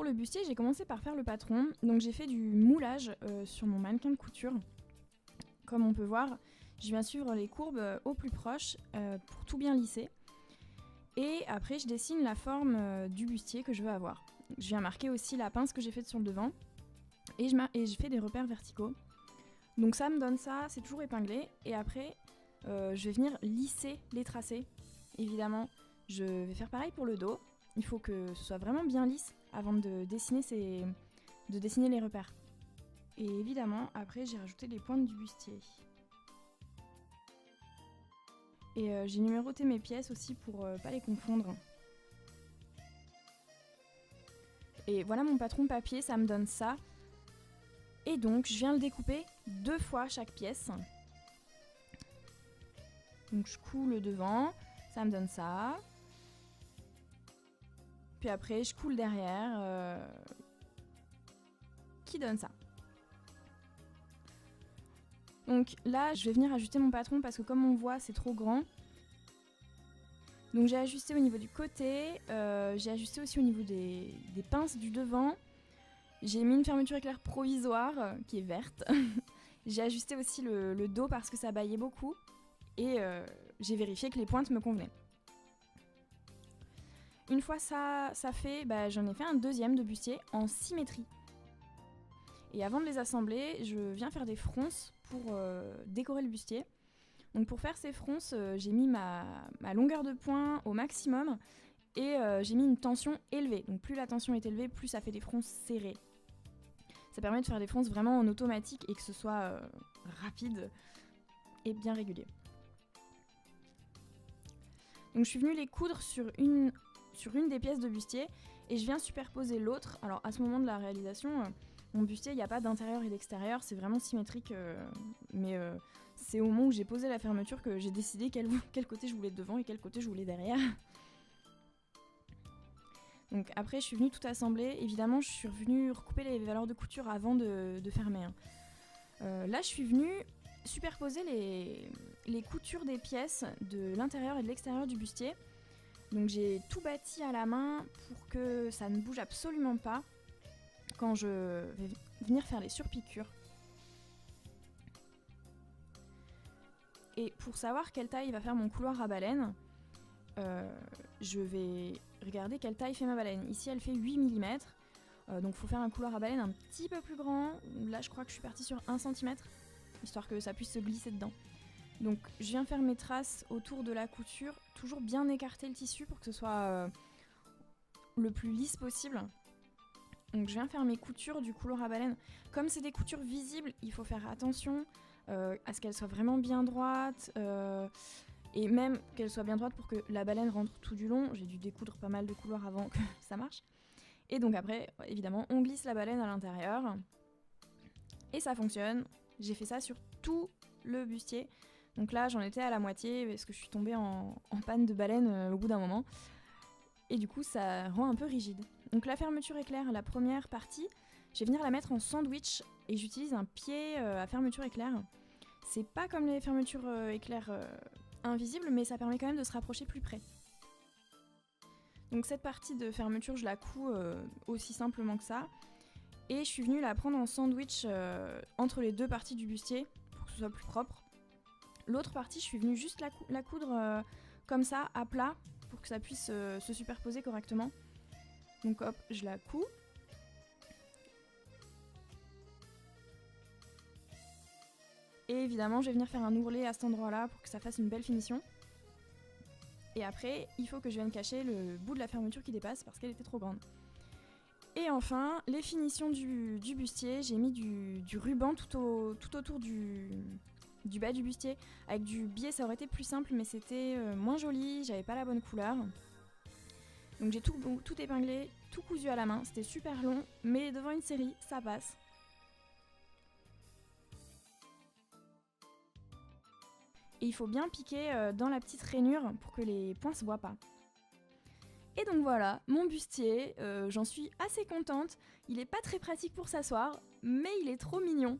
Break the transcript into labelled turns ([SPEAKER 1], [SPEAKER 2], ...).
[SPEAKER 1] le bustier, j'ai commencé par faire le patron. Donc j'ai fait du moulage sur mon mannequin de couture. Comme on peut voir, je viens suivre les courbes au plus proche pour tout bien lisser. Et après, je dessine la forme du bustier que je veux avoir. Je viens marquer aussi la pince que j'ai faite sur le devant. Et je fais des repères verticaux. Donc ça me donne ça, c'est toujours épinglé. Et après, je vais venir lisser les tracés. Évidemment, je vais faire pareil pour le dos. Il faut que ce soit vraiment bien lisse avant de dessiner les repères. Et évidemment, après, j'ai rajouté les pointes du bustier. Et j'ai numéroté mes pièces aussi pour pas les confondre. Et voilà mon patron papier, ça me donne ça. Et donc, je viens le découper 2 fois chaque pièce. Donc, je coule le devant, ça me donne ça. Puis après, je coule derrière, qui donne ça. Donc là, je vais venir ajuster mon patron parce que comme on voit, c'est trop grand. Donc j'ai ajusté au niveau du côté, j'ai ajusté aussi au niveau des pinces du devant. J'ai mis une fermeture éclair provisoire qui est verte. J'ai ajusté aussi le dos parce que ça baillait beaucoup. Et j'ai vérifié que les pointes me convenaient. Une fois ça fait, j'en ai fait un deuxième de bustier en symétrie. Et avant de les assembler, je viens faire des fronces pour décorer le bustier. Donc pour faire ces fronces, j'ai mis ma longueur de poing au maximum et j'ai mis une tension élevée. Donc plus la tension est élevée, plus ça fait des fronces serrées. Ça permet de faire des fronces vraiment en automatique et que ce soit rapide et bien régulier. Donc je suis venue les coudre sur une des pièces de bustier et je viens superposer l'autre. Alors à ce moment de la réalisation, mon bustier, il n'y a pas d'intérieur et d'extérieur, c'est vraiment symétrique, mais c'est au moment où j'ai posé la fermeture que j'ai décidé quel côté je voulais devant et quel côté je voulais derrière. Donc après, je suis venue tout assembler. Évidemment, je suis venue recouper les valeurs de couture avant de fermer. Là, je suis venue superposer les coutures des pièces de l'intérieur et de l'extérieur du bustier. Donc j'ai tout bâti à la main pour que ça ne bouge absolument pas quand je vais venir faire les surpiqûres. Et pour savoir quelle taille va faire mon couloir à baleine, je vais regarder quelle taille fait ma baleine. Ici elle fait 8 mm, donc il faut faire un couloir à baleine un petit peu plus grand. Là je crois que je suis partie sur 1 cm, histoire que ça puisse se glisser dedans. Donc je viens faire mes traces autour de la couture, toujours bien écarter le tissu pour que ce soit le plus lisse possible. Donc je viens faire mes coutures du couloir à baleine. Comme c'est des coutures visibles, il faut faire attention à ce qu'elles soient vraiment bien droites. Et même qu'elles soient bien droites pour que la baleine rentre tout du long. J'ai dû découdre pas mal de couloirs avant que ça marche. Et donc après, évidemment, on glisse la baleine à l'intérieur. Et ça fonctionne. J'ai fait ça sur tout le bustier. Donc là, j'en étais à la moitié parce que je suis tombée en panne de baleine au bout d'un moment. Et du coup, ça rend un peu rigide. Donc la fermeture éclair, la première partie, je vais venir la mettre en sandwich et j'utilise un pied à fermeture éclair. C'est pas comme les fermetures éclair invisibles, mais ça permet quand même de se rapprocher plus près. Donc cette partie de fermeture, je la couds aussi simplement que ça. Et je suis venue la prendre en sandwich entre les deux parties du bustier pour que ce soit plus propre. L'autre partie, je suis venue juste la coudre comme ça, à plat, pour que ça puisse se superposer correctement. Donc hop, je la couds. Et évidemment, je vais venir faire un ourlet à cet endroit-là pour que ça fasse une belle finition. Et après, il faut que je vienne cacher le bout de la fermeture qui dépasse parce qu'elle était trop grande. Et enfin, les finitions du bustier, j'ai mis du ruban tout autour du bas du bustier. Avec du biais, ça aurait été plus simple, mais c'était moins joli, j'avais pas la bonne couleur. Donc j'ai tout épinglé, tout cousu à la main, c'était super long, mais devant une série, ça passe. Et il faut bien piquer dans la petite rainure pour que les points se voient pas. Et donc voilà, mon bustier, j'en suis assez contente. Il est pas très pratique pour s'asseoir, mais il est trop mignon.